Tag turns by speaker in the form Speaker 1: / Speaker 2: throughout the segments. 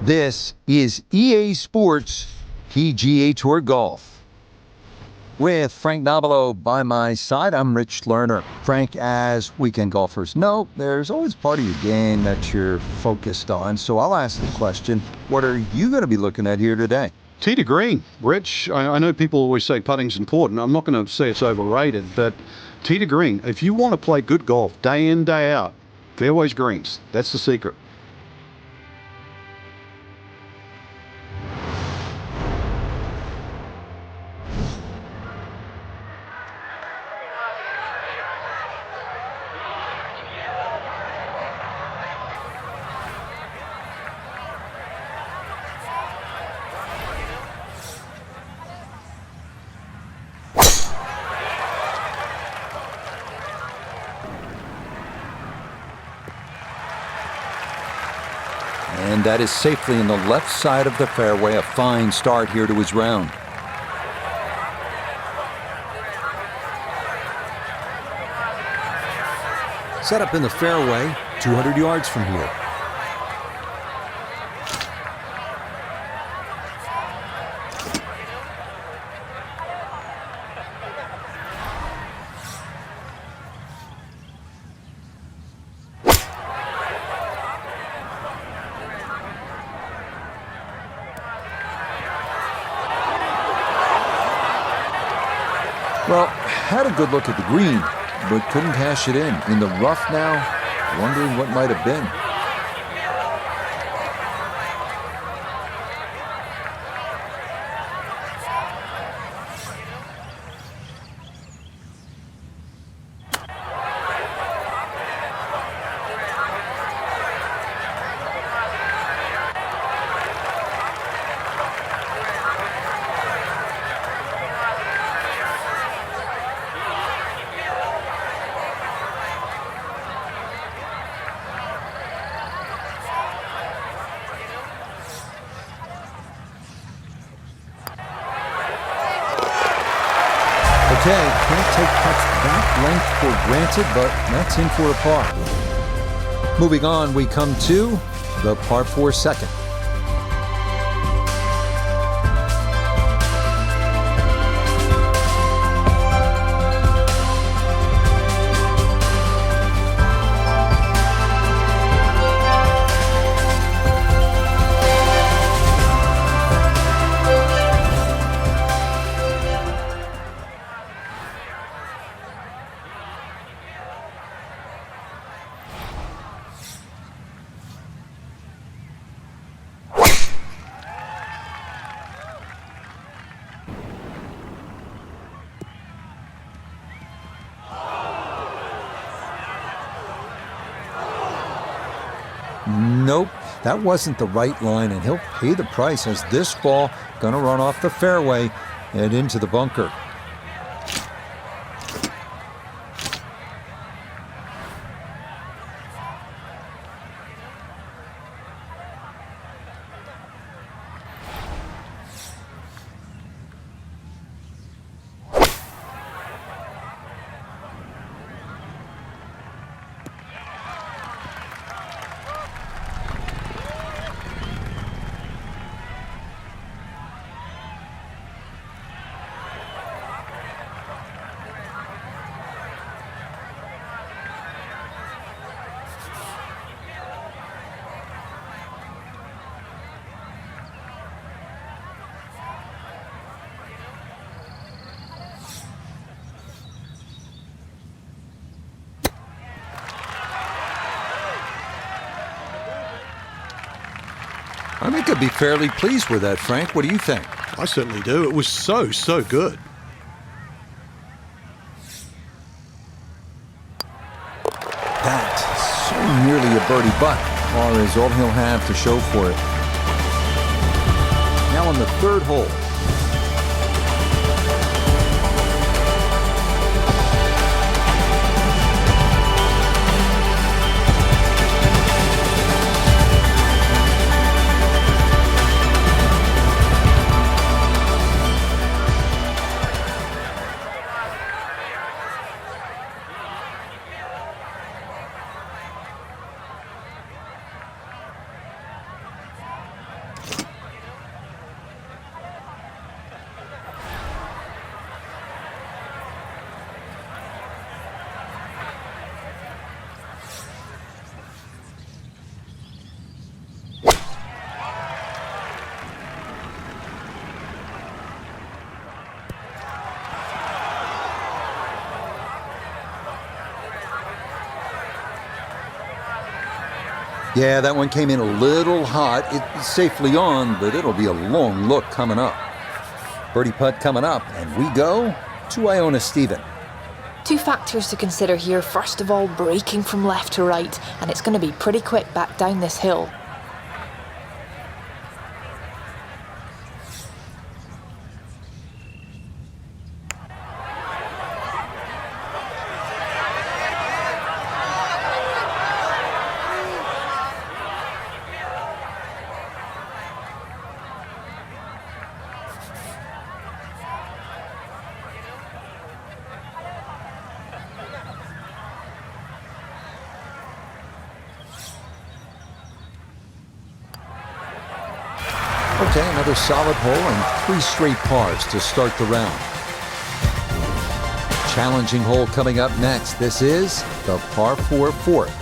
Speaker 1: This is EA Sports PGA Tour Golf. With Frank Nobilo by my side, I'm Rich Lerner. Frank, as weekend golfers know, there's always part of your game that you're focused on. So I'll ask the question, what are you going to be looking at here today?
Speaker 2: Tee to green, Rich. I know people always say putting's important. I'm not going to say it's overrated, but tee to green. If you want to play good golf day in, day out, fairways greens. That's the secret.
Speaker 1: And that is safely in the left side of the fairway. A fine start here to his round.
Speaker 3: Set up in the fairway, 200 yards from here.
Speaker 1: Well, had a good look at the green, but couldn't cash it in. In the rough now, wondering what might have been. Okay, can't take putts that length for granted, but that's in for a par. Moving on, we come to the par 4 second. Nope, that wasn't the right line, and he'll pay the price as this ball gonna run off the fairway and into the bunker. I think I'd be fairly pleased with that, Frank. What do you think?
Speaker 2: I certainly do. It was so good.
Speaker 1: That so nearly a birdie, but par is all he'll have to show for it. Now on the third hole. Yeah, that one came in a little hot. It's safely on, but it'll be a long look coming up. Birdie putt coming up, and we go to Iona Stephen.
Speaker 4: Two factors to consider here. First of all, braking from left to right, and it's going to be pretty quick back down this hill.
Speaker 1: Okay, another solid hole and 3 straight pars to start the round. Challenging hole coming up next. This is the par 4 fourth.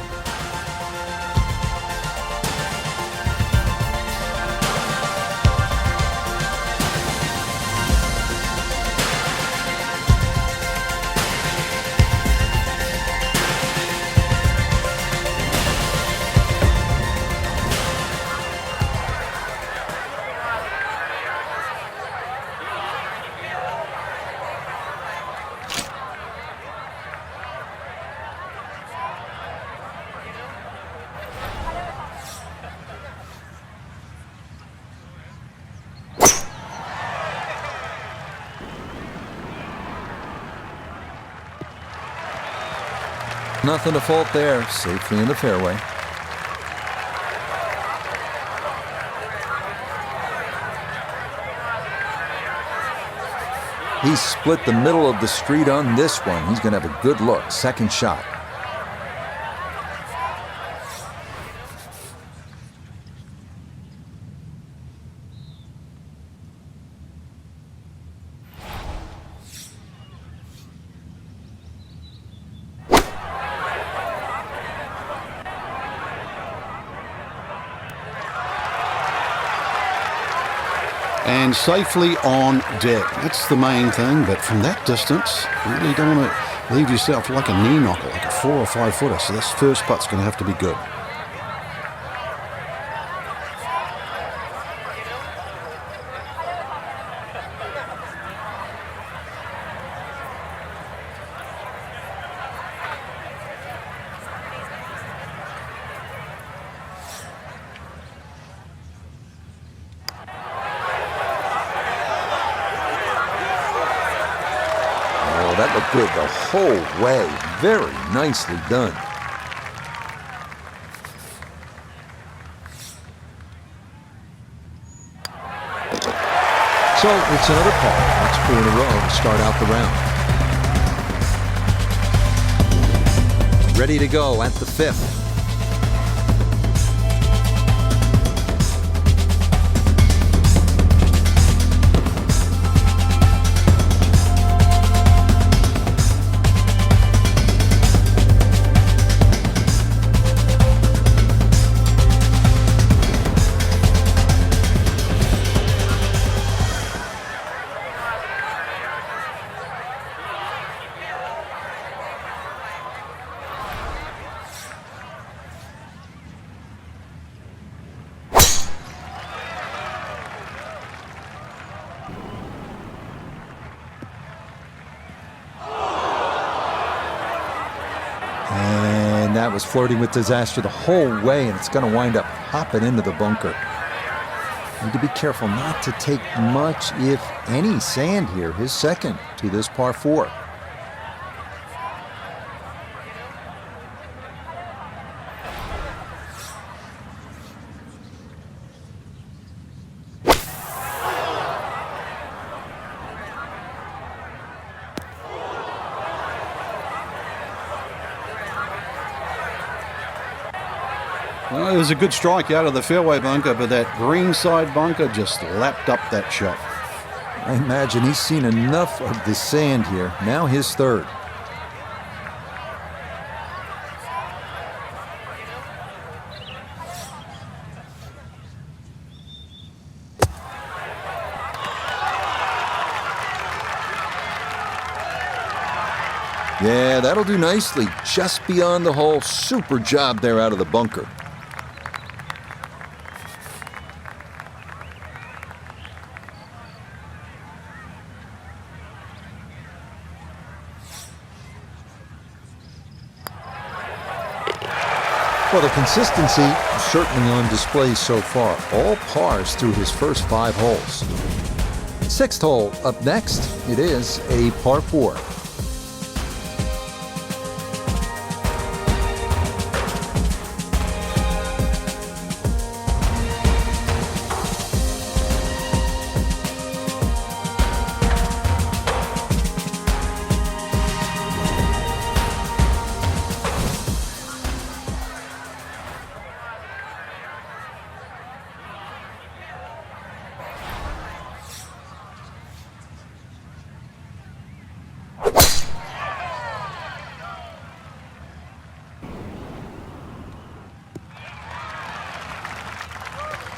Speaker 1: Nothing to fault there, safely in the fairway. He split the middle of the street on this one. He's going to have a good look. Second shot.
Speaker 2: And safely on deck. That's the main thing, but from that distance, you really don't want to leave yourself like a knee knocker, like a 4 or 5 footer. So this first putt's going to have to be good.
Speaker 1: That looked good the whole way. Very nicely done. So it's another par. That's 4 in a row to start out the round. Ready to go at the 5th. And that was flirting with disaster the whole way, and it's going to wind up hopping into the bunker. Need to be careful not to take much, if any, sand here. His second to this par 4.
Speaker 2: Well, it was a good strike out of the fairway bunker, but that green side bunker just lapped up that shot.
Speaker 1: I imagine he's seen enough of the sand here. Now his third. Yeah, that'll do nicely. Just beyond the hole. Super job there out of the bunker. Well, the consistency certainly on display so far. All pars through his first 5 holes. 6th hole up next. It is a par 4.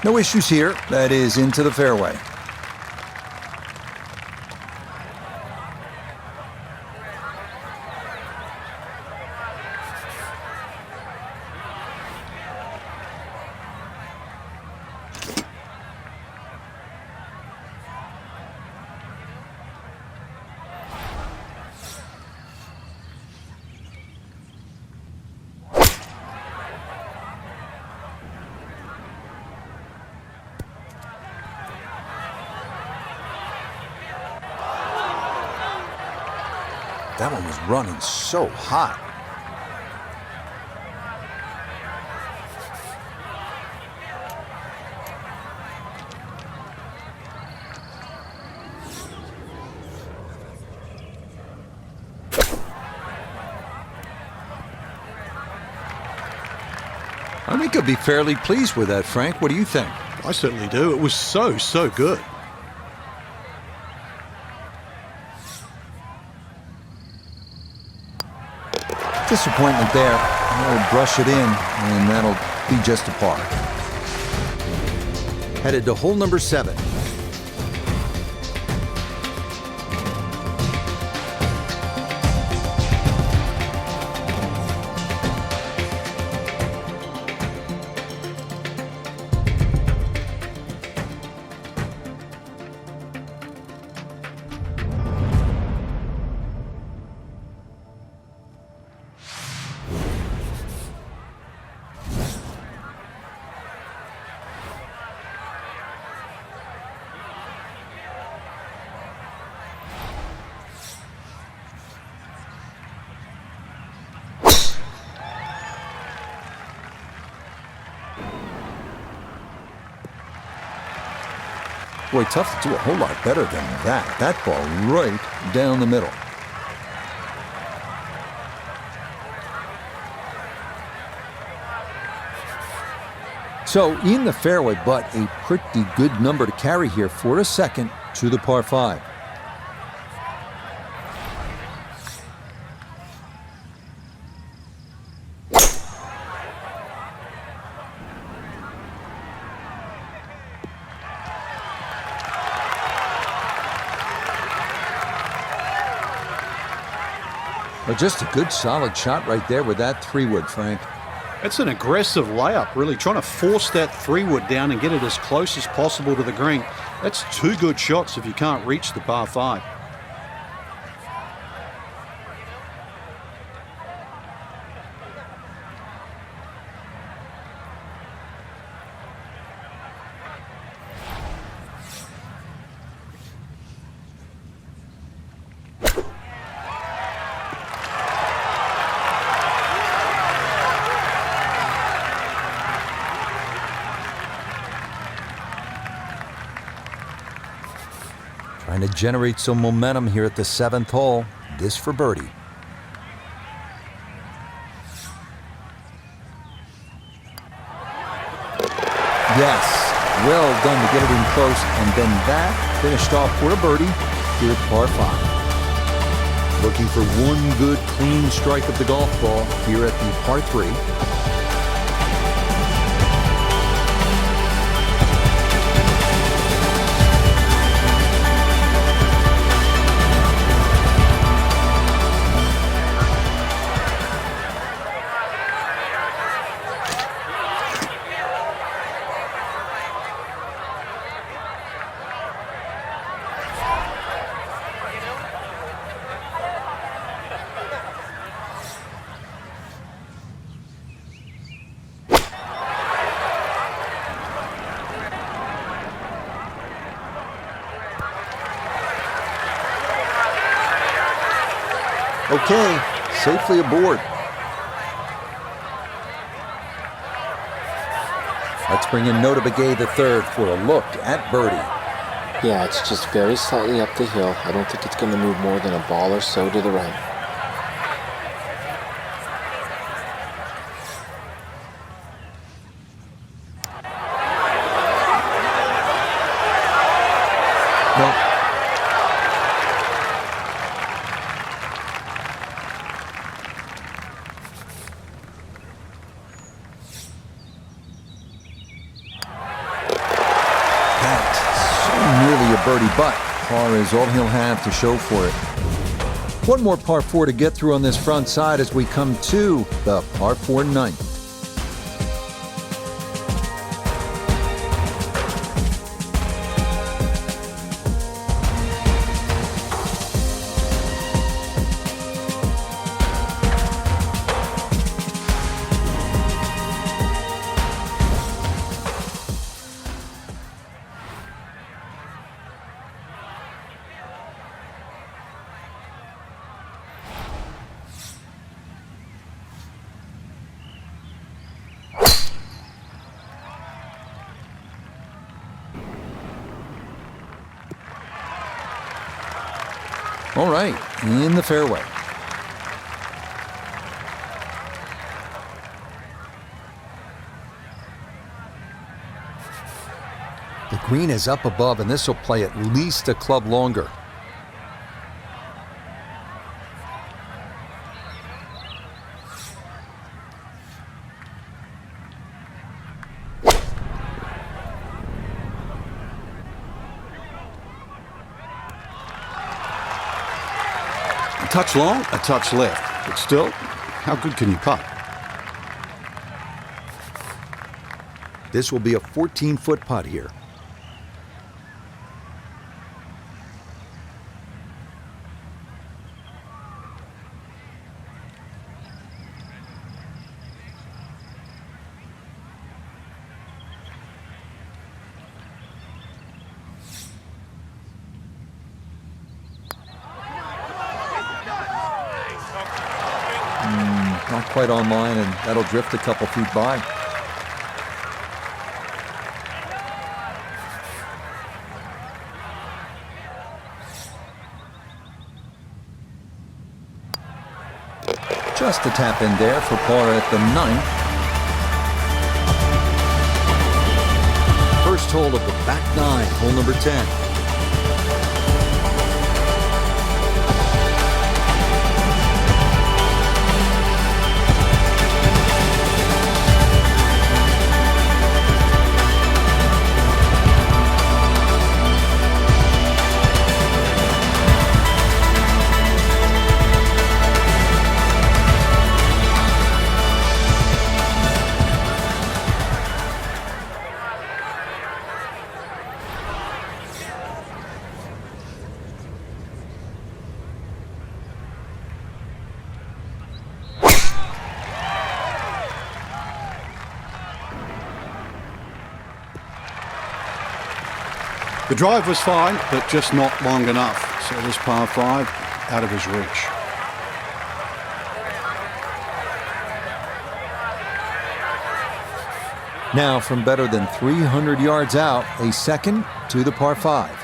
Speaker 1: No issues here. That is into the fairway. That one was running so hot. I think I'd be fairly pleased with that, Frank. What do you think?
Speaker 2: I certainly do. It was so good.
Speaker 1: Disappointment there. I'll brush it in, and that'll be just a par.
Speaker 3: Headed to hole number 7.
Speaker 1: Boy, tough to do a whole lot better than that. That ball right down the middle. So in the fairway, but a pretty good number to carry here for a second to the par 5. But just a good solid shot right there with that 3-wood, Frank.
Speaker 2: It's an aggressive layup, really trying to force that 3-wood down and get it as close as possible to the green. That's 2 good shots if you can't reach the par 5.
Speaker 1: Trying to generate some momentum here at the 7th hole. This for birdie. Yes, well done to get it in close, and then that finished off for a birdie here at par 5. Looking for one good clean strike of the golf ball here at the par 3. Okay, safely aboard. Let's bring in Nota Begay the third for a look at birdie.
Speaker 5: Yeah, it's just very slightly up the hill. I don't think it's going to move more than a ball or so to the right.
Speaker 1: Nope. Nearly a birdie, but par is all he'll have to show for it. One more par 4 to get through on this front side as we come to the par 4 ninth. All right, in the fairway. The green is up above, and this will play at least a club longer.
Speaker 2: A touch long, a touch left. But still, how good can you putt?
Speaker 3: This will be a 14-foot putt here.
Speaker 1: Not quite online, and that'll drift a couple feet by. Just a tap in there for par at the ninth. First hole of the back nine, hole number 10.
Speaker 2: The drive was fine, but just not long enough. So this par 5 out of his reach.
Speaker 1: Now from better than 300 yards out, a second to the par 5.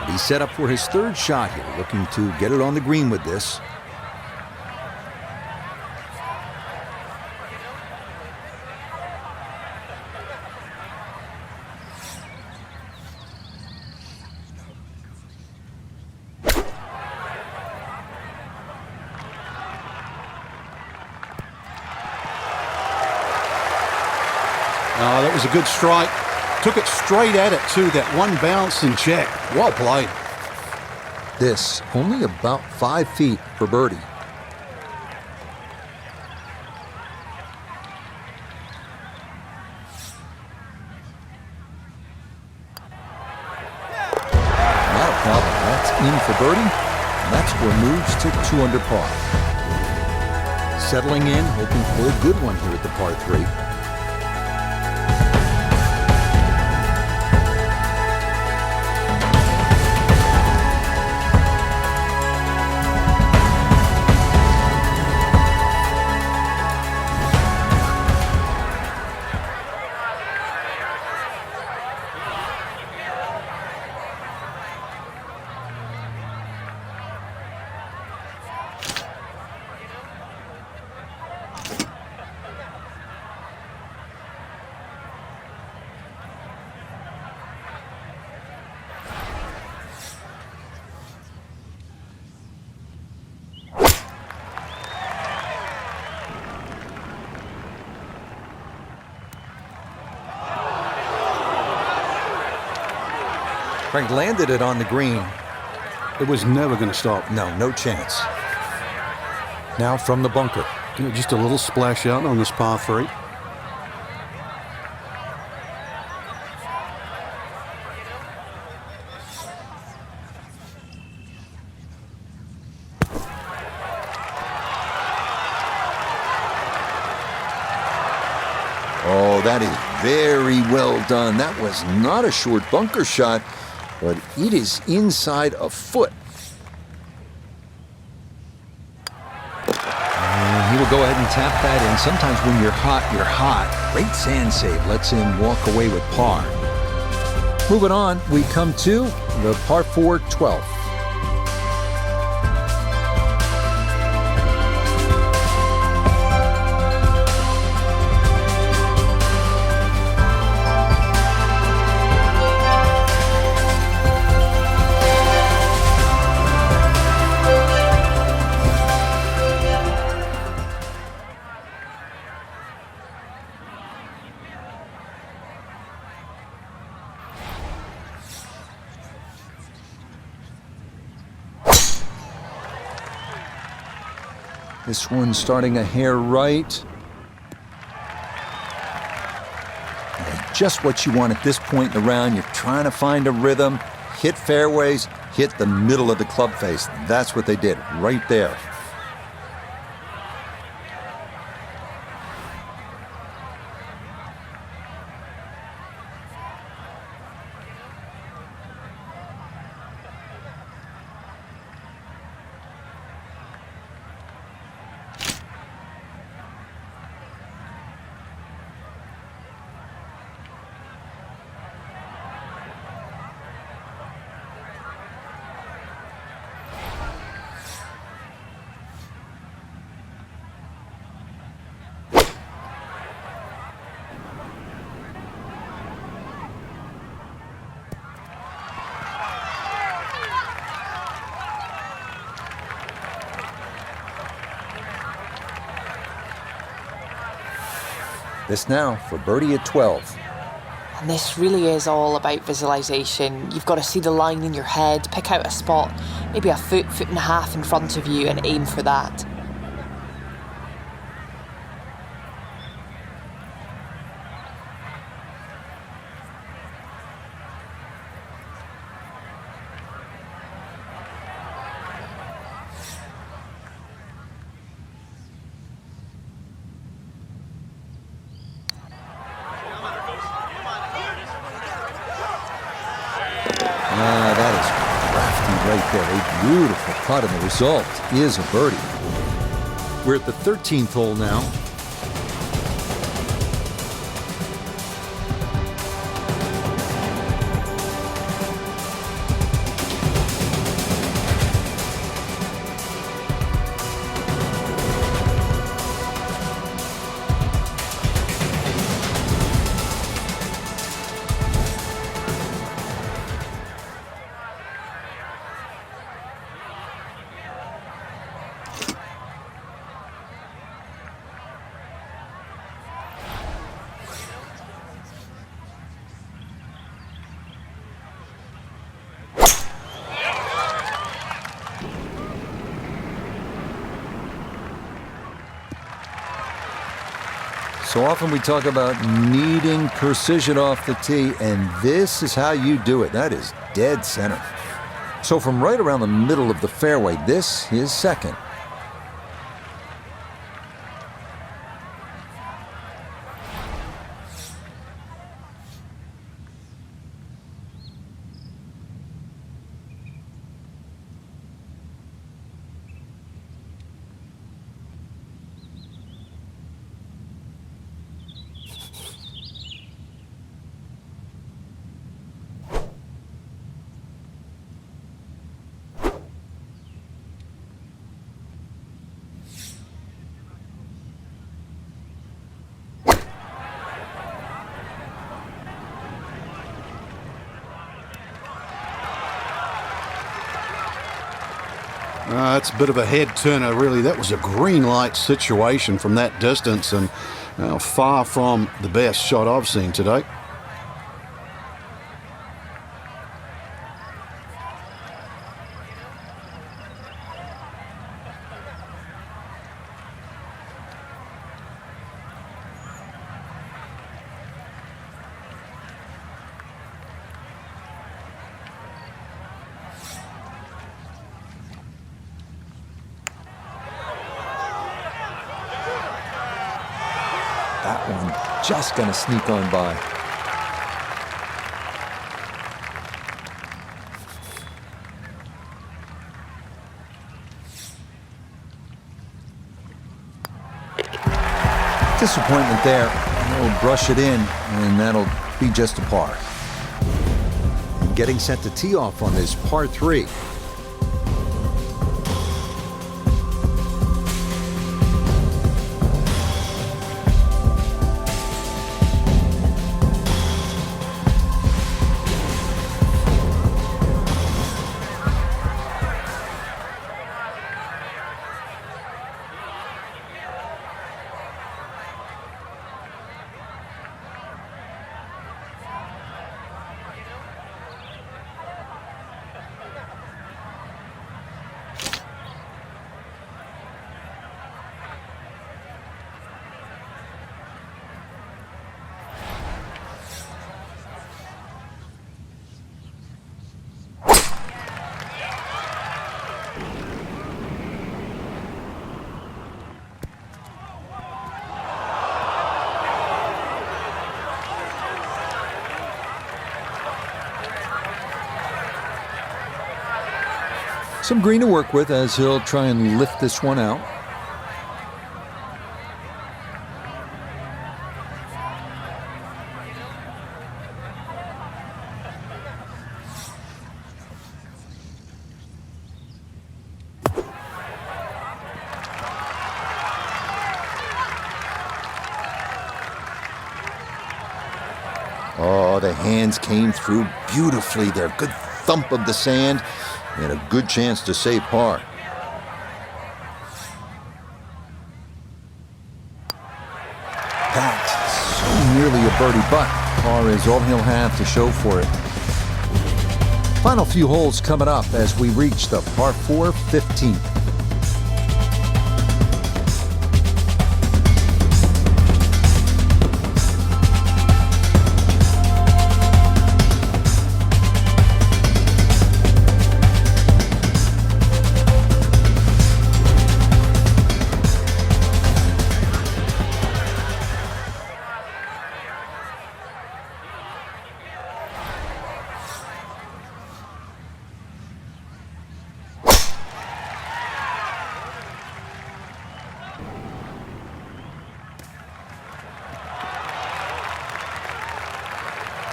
Speaker 3: He's set up for his third shot here, looking to get it on the green with this.
Speaker 2: Oh, that was a good strike. Took it straight at it, too. That one bounce and check. Well played.
Speaker 3: This only about 5 feet for birdie. Not a problem. That's in for birdie. And that score moves to 2 under par. Settling in, hoping for a good one here at the par 3. Frank landed it on the green.
Speaker 2: It was never going to stop.
Speaker 3: No chance. Now from the bunker.
Speaker 2: Just a little splash out on this par 3.
Speaker 1: Oh, that is very well done. That was not a short bunker shot, but it is inside a foot.
Speaker 3: And he will go ahead and tap that in. Sometimes when you're hot, you're hot. Great sand save. Lets him walk away with par. Moving on, we come to the par 4 12th. This one's starting a hair right. And just what you want at this point in the round. You're trying to find a rhythm, hit fairways, hit the middle of the club face. That's what they did right there. This now for birdie at 12.
Speaker 4: And this really is all about visualization. You've got to see the line in your head, pick out a spot, maybe a foot and a half in front of you, and aim for that.
Speaker 3: That is crafty right there. A beautiful putt, and the result is a birdie. We're at the 13th hole now. So often we talk about needing precision off the tee, and this is how you do it. That is dead center. So from right around the middle of the fairway, this is second.
Speaker 2: That's a bit of a head turner, really. That was a green light situation from that distance, and far from the best shot I've seen today.
Speaker 3: That one just going to sneak on by. Disappointment there. He'll brush it in, and that'll be just a par. And getting set to tee off on this par 3. Some green to work with as he'll try and lift this one out. Oh, the hands came through beautifully there. Good thump of the sand. And a good chance to save par. That's so nearly a birdie, but par is all he'll have to show for it. Final few holes coming up as we reach the par 4 15th.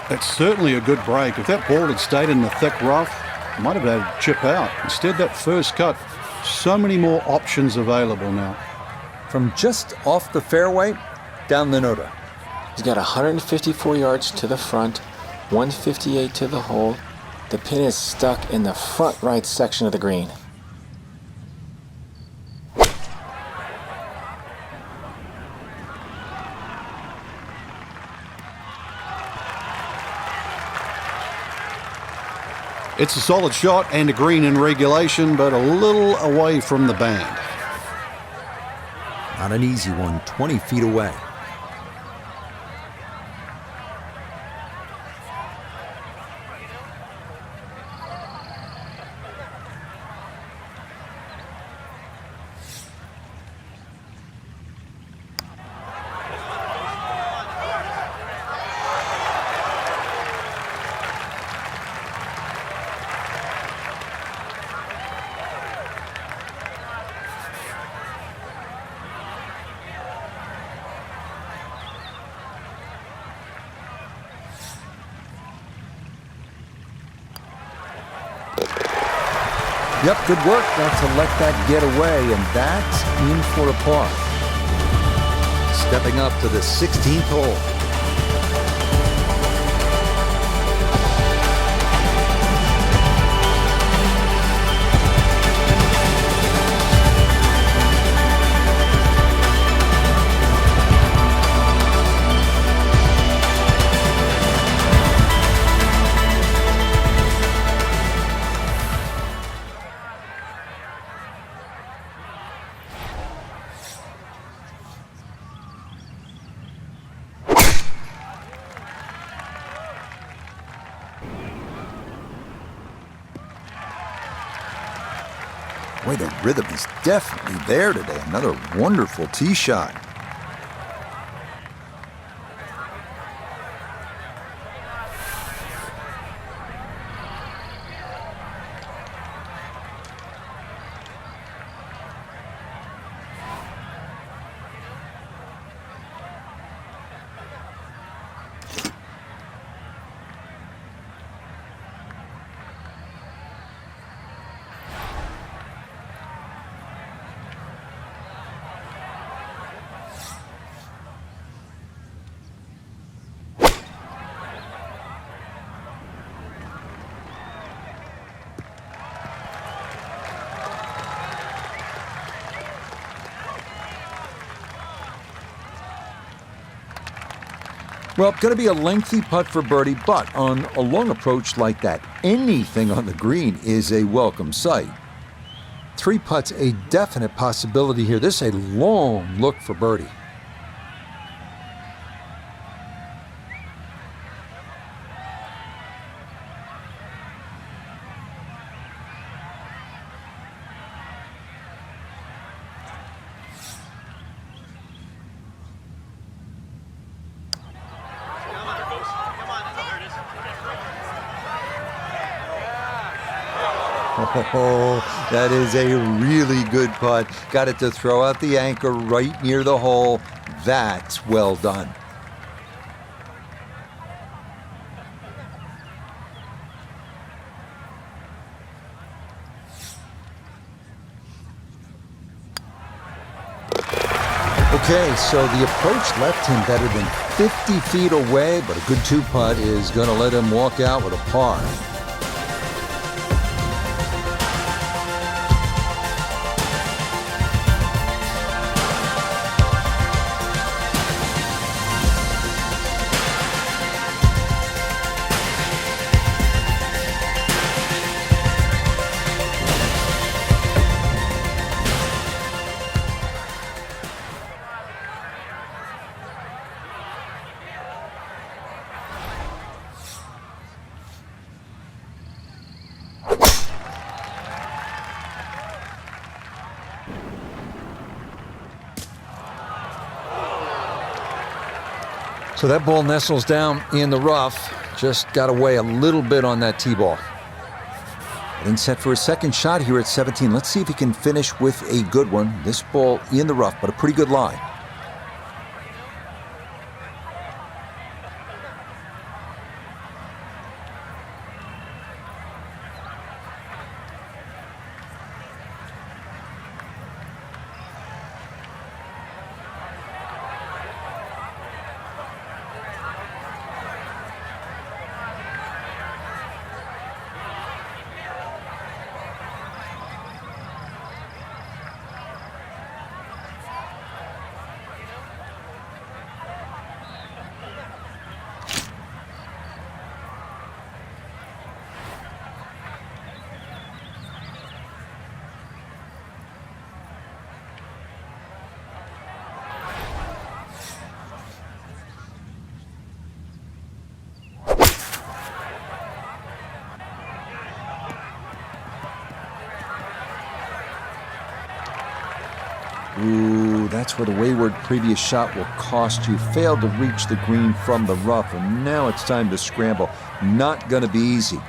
Speaker 2: That's certainly a good break. If that ball had stayed in the thick rough, it might have had a chip out. Instead, that first cut, so many more options available now.
Speaker 3: From just off the fairway, down the Noda.
Speaker 5: He's got 154 yards to the front, 158 to the hole. The pin is stuck in the front right section of the green.
Speaker 2: It's a solid shot and a green in regulation, but a little away from the band.
Speaker 3: Not an easy one, 20 feet away. Yep, good work not to let that get away, and that's in for a par. Stepping up to the 16th hole. Boy, the rhythm is definitely there today. Another wonderful tee shot. Well, going to be a lengthy putt for birdie, but on a long approach like that, anything on the green is a welcome sight. 3 putts, a definite possibility here. This is a long look for birdie. Oh, that is a really good putt. Got it to throw out the anchor right near the hole. That's well done. Okay, so the approach left him better than 50 feet away, but a good 2-putt is going to let him walk out with a par. So that ball nestles down in the rough. Just got away a little bit on that tee ball. Getting set for a second shot here at 17. Let's see if he can finish with a good one. This ball in the rough, but a pretty good lie. Ooh, that's where the wayward previous shot will cost you. Failed to reach the green from the rough, and now it's time to scramble. Not going to be easy.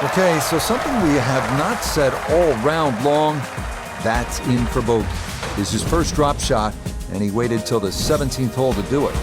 Speaker 3: Okay, so something we have not said all round long, that's in for bogey. This is his first drop shot, and he waited till the 17th hole to do it.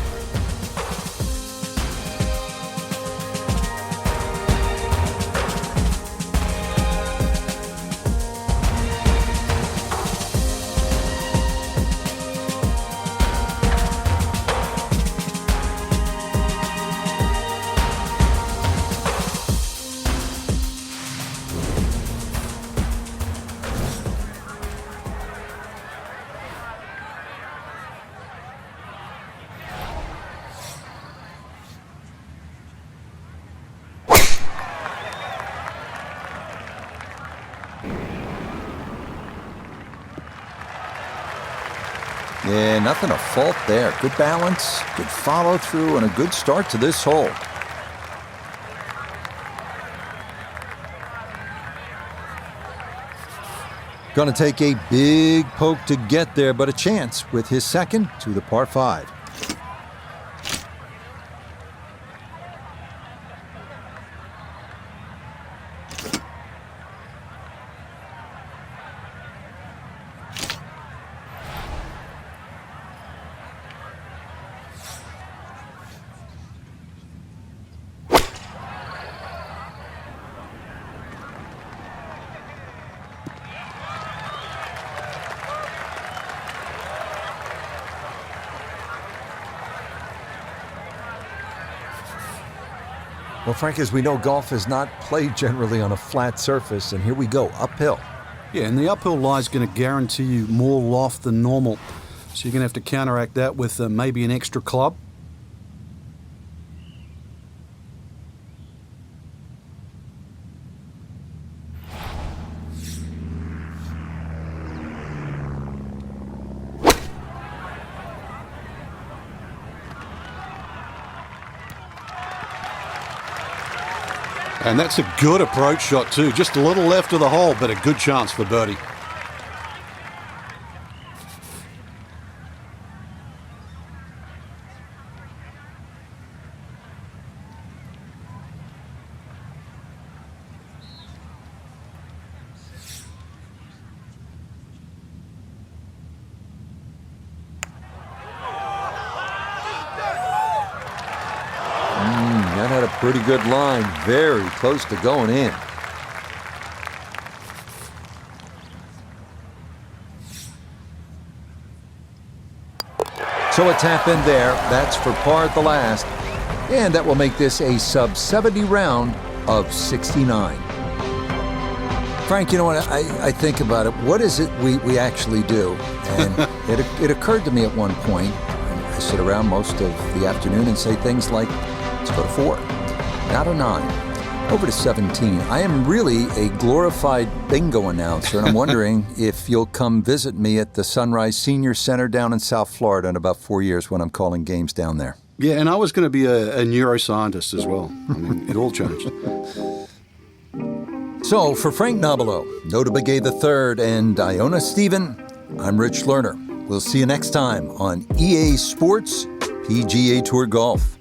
Speaker 3: Yeah, nothing to fault there. Good balance, good follow through, and a good start to this hole. Going to take a big poke to get there, but a chance with his second to the par 5. Well, Frank, as we know, golf is not played generally on a flat surface, and here we go, uphill.
Speaker 2: Yeah, and the uphill lie is going to guarantee you more loft than normal. So you're going to have to counteract that with maybe an extra club. And that's a good approach shot too. Just a little left of the hole, but a good chance for birdie.
Speaker 3: That had a pretty good line, very close to going in. So a tap in there, that's for par at the last, and that will make this a sub-70 round of 69. Frank, you know what, I think about it, what is it we actually do? And it occurred to me at one point, and I sit around most of the afternoon and say things like, let's go to 4, now to 9, over to 17. I am really a glorified bingo announcer, and I'm wondering if you'll come visit me at the Sunrise Senior Center down in South Florida in about 4 years when I'm calling games down there.
Speaker 2: Yeah, and I was going to be a neuroscientist as well. I mean, it all changed.
Speaker 3: So, for Frank Nobilo, Nota Begay III, and Iona Stephen, I'm Rich Lerner. We'll see you next time on EA Sports PGA Tour Golf.